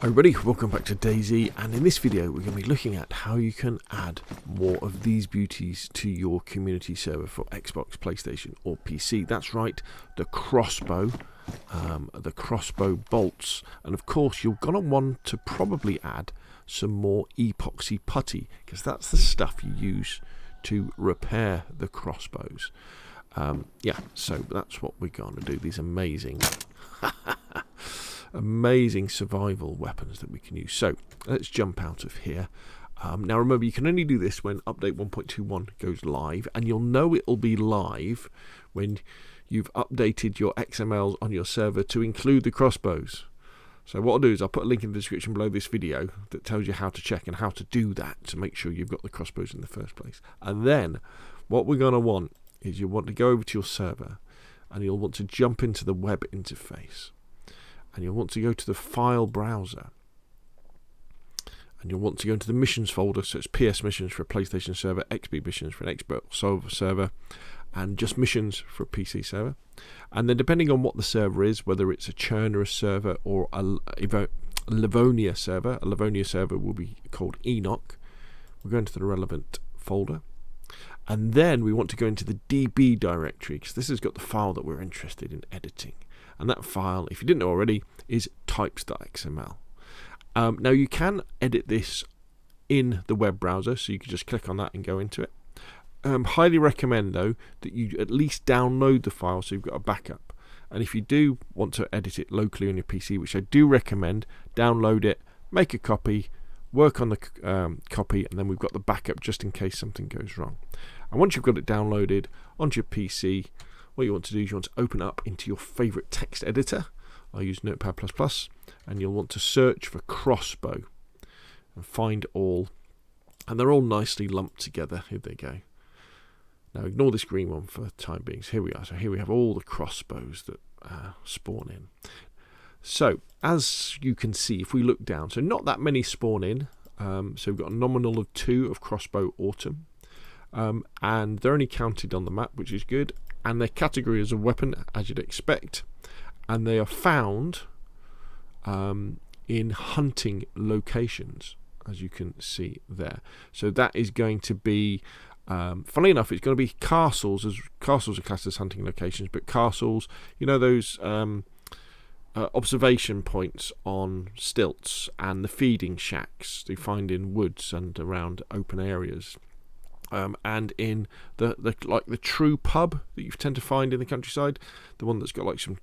Hi everybody, welcome back to DayZ, and in this video we're going to be looking at how you can add more of these beauties to your community server for Xbox, PlayStation or PC. That's right, the Crossbow bolts, and of course you're going to want to probably add some more EpoxyPutty, because that's the stuff you use to repair the crossbows. So that's what we're going to do, these amazing survival weapons that we can use. So let's jump out of here. Now remember, you can only do this when update 1.21 goes live, and you'll know it'll be live when you've updated your XMLs on your server to include the crossbows. So what I'll do is I'll put a link in the description below this video that tells you how to check and how to do that to make sure you've got the crossbows in the first place. And then what we're going to want is you want to go over to your server and you'll want to jump into the web interface. And you'll want to go to the file browser, and you'll want to go into the missions folder. So it's PS missions for a PlayStation server, XB missions for an Xbox server, and just missions for a PC server. And then depending on what the server is, whether it's a Churner server or a Livonia server will be called Enoch. We're going to the relevant folder, and then we want to go into the DB directory, because this has got the file that we're interested in editing. And that file, if you didn't know already, is types.xml. Now you can edit this in the web browser, so you can just click on that and go into it. Highly recommend though that you at least download the file so you've got a backup. And if you do want to edit it locally on your PC, which I do recommend, download it, make a copy, work on the copy, and then we've got the backup just in case something goes wrong. And once you've got it downloaded onto your PC, what you want to do is you want to open up into your favourite text editor. I use Notepad++, and you'll want to search for Crossbow and find all, and they're all nicely lumped together. Here they go. Now ignore this green one for the time being. So here we are. So here we have all the crossbows that spawn in. So as you can see, if we look down, so not that many spawn in. So we've got a nominal of 2 of Crossbow Autumn, and they're only counted on the map, which is good. And their category is a weapon, as you'd expect, and they are found in hunting locations, as you can see there. So that is going to be, funnily enough, it's going to be castles, as castles are classed as hunting locations, but castles, you know, those observation points on stilts and the feeding shacks you find in woods and around open areas. And in the true pub that you tend to find in the countryside, the one that's got like some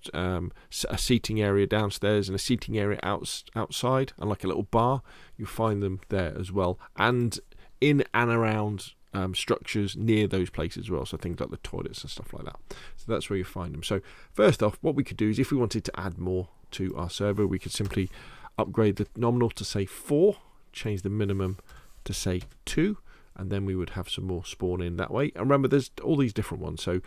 a seating area downstairs and a seating area outside, and like a little bar, you find them there as well, and in and around structures near those places as well. So things like the toilets and stuff like that. So that's where you find them. So first off, what we could do is, if we wanted to add more to our server, we could simply upgrade the nominal to say 4, change the minimum to say 2. And then we would have some more spawn in that way. And remember, there's all these different ones, so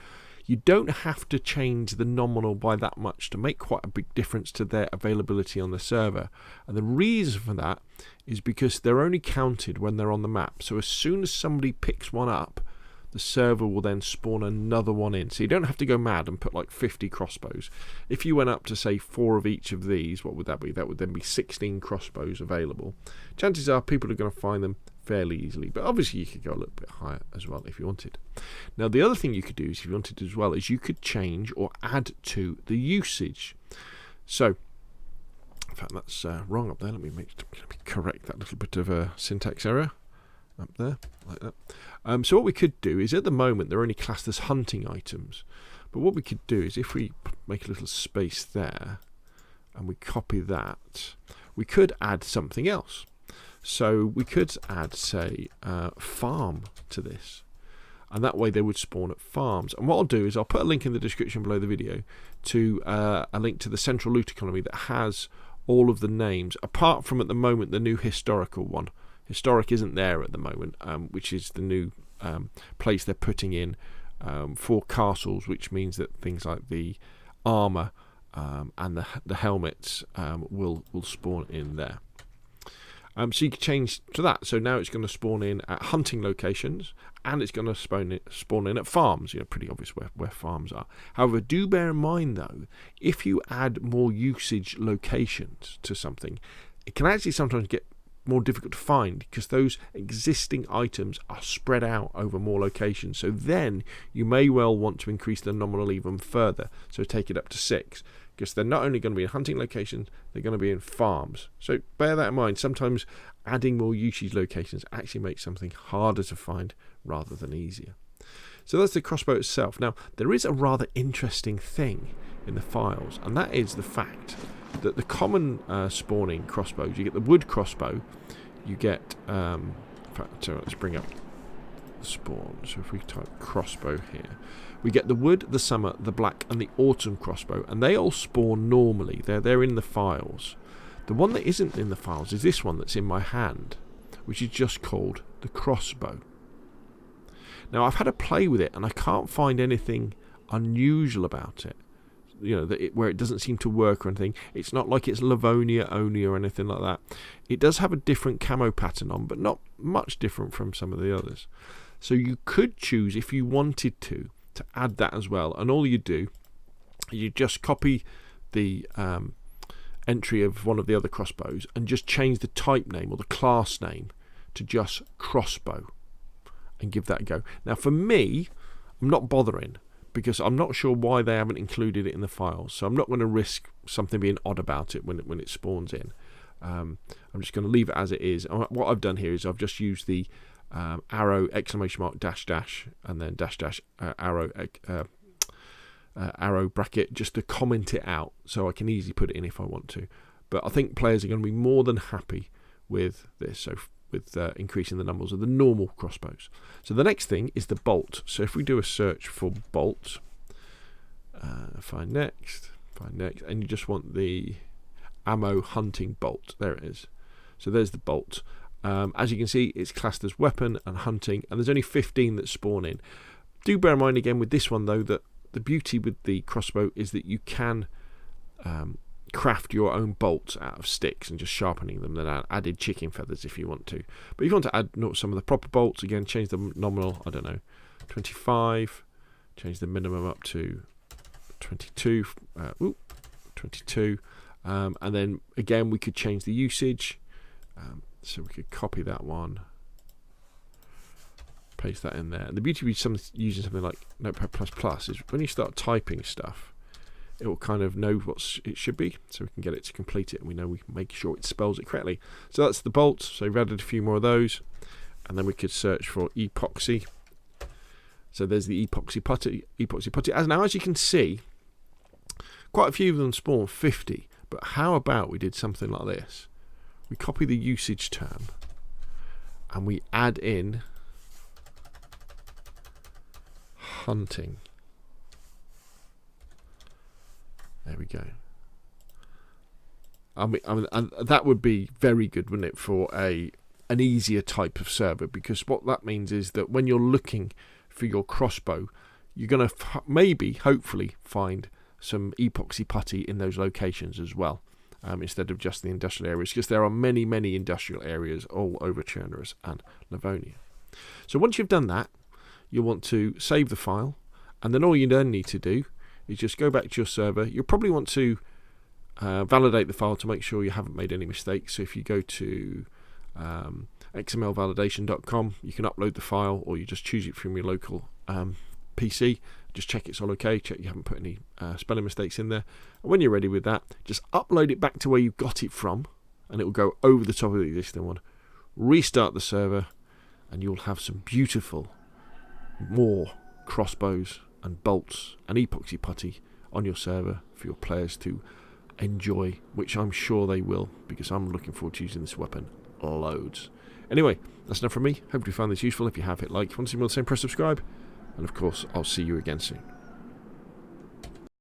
you don't have to change the nominal by that much to make quite a big difference to their availability on the server. And the reason for that is because they're only counted when they're on the map. So as soon as somebody picks one up, the server will then spawn another one in. So you don't have to go mad and put like 50 crossbows. If you went up to say 4 of each of these, what would that be? That would then be 16 crossbows available. Chances are people are going to find them fairly easily, but obviously you could go a little bit higher as well if you wanted. Now the other thing you could do is, if you wanted as well, is you could change or add to the usage. So in fact that's wrong up there. Let me correct that little bit of a syntax error up there, like that. So what we could do is, at the moment they're only classed as hunting items, but what we could do is, if we make a little space there and we copy that, we could add something else. So we could add, say, farm to this, and that way they would spawn at farms. And what I'll do is I'll put a link in the description below the video to a link to the central loot economy that has all of the names, apart from at the moment the new historical one. Historic isn't there at the moment, which is the new place they're putting in for castles, which means that things like the armour and the helmets will spawn in there. So you can change to that. So now it's going to spawn in at hunting locations, and it's going to spawn in at farms. You know, pretty obvious where farms are. However, do bear in mind though, if you add more usage locations to something, it can actually sometimes get more difficult to find because those existing items are spread out over more locations. So then you may well want to increase the nominal even further, so take it up to 6, because they're not only going to be in hunting locations, they're going to be in farms. So bear that in mind. Sometimes adding more usage locations actually makes something harder to find rather than easier. So that's the crossbow itself. Now, there is a rather interesting thing in the files, and that is the fact that the common spawning crossbows, you get the wood crossbow, you get, in fact, so let's bring up the spawn. So if we type crossbow here, we get the wood, the summer, the black, and the autumn crossbow, and they all spawn normally. They're in the files. The one that isn't in the files is this one that's in my hand, which is just called the crossbow. Now, I've had a play with it, and I can't find anything unusual about it. You know, where it doesn't seem to work or anything. It's not like it's Livonia only or anything like that. It does have a different camo pattern on, but not much different from some of the others. So you could choose, if you wanted to add that as well. And all you do, you just copy the entry of one of the other crossbows and just change the type name or the class name to just crossbow and give that a go. Now, for me, I'm not bothering, because I'm not sure why they haven't included it in the files. So I'm not going to risk something being odd about it when it spawns in. I'm just going to leave it as it is. What I've done here is I've just used the arrow, exclamation mark, dash, dash, and then dash, dash, arrow, arrow bracket, just to comment it out, so I can easily put it in if I want to. But I think players are going to be more than happy with this. So with increasing the numbers of the normal crossbows. So the next thing is the bolt. So if we do a search for bolt, find next, and you just want the ammo hunting bolt. There it is. So there's the bolt. As you can see, it's classed as weapon and hunting, and there's only 15 that spawn in. Do bear in mind again with this one though that the beauty with the crossbow is that you can craft your own bolts out of sticks and just sharpening them, then added chicken feathers if you want to. But if you want to add some of the proper bolts, again, change the nominal, I don't know, 25, change the minimum up to 22, 22, and then again we could change the usage, so we could copy that one, paste that in there. And the beauty of using something like Notepad++ is when you start typing stuff, it will kind of know what it should be, so we can get it to complete it, and we know we can make sure it spells it correctly. So that's the bolts. So we've added a few more of those, and then we could search for epoxy. So there's the EpoxyPutty. As you can see, quite a few of them spawn 50. But how about we did something like this? We copy the usage term, and we add in hunting. There we go. I mean, that would be very good, wouldn't it, for an easier type of server? Because what that means is that when you're looking for your crossbow, you're going to hopefully find some EpoxyPutty in those locations as well, instead of just the industrial areas, because there are many, many industrial areas all over Chernarus and Livonia. So once you've done that, you'll want to save the file, and then all you then need to do is just go back to your server. You'll probably want to validate the file to make sure you haven't made any mistakes. So if you go to xmlvalidation.com, you can upload the file, or you just choose it from your local PC. Just check it's all okay, check you haven't put any spelling mistakes in there. And when you're ready with that, just upload it back to where you got it from, and it will go over the top of the existing one. Restart the server, and you'll have some beautiful more crossbows and bolts and EpoxyPutty on your server for your players to enjoy, which I'm sure they will, because I'm looking forward to using this weapon loads. Anyway, that's enough from me. Hope you found this useful. If you have, hit like. If you want to see more of the same, press subscribe. And of course, I'll see you again soon.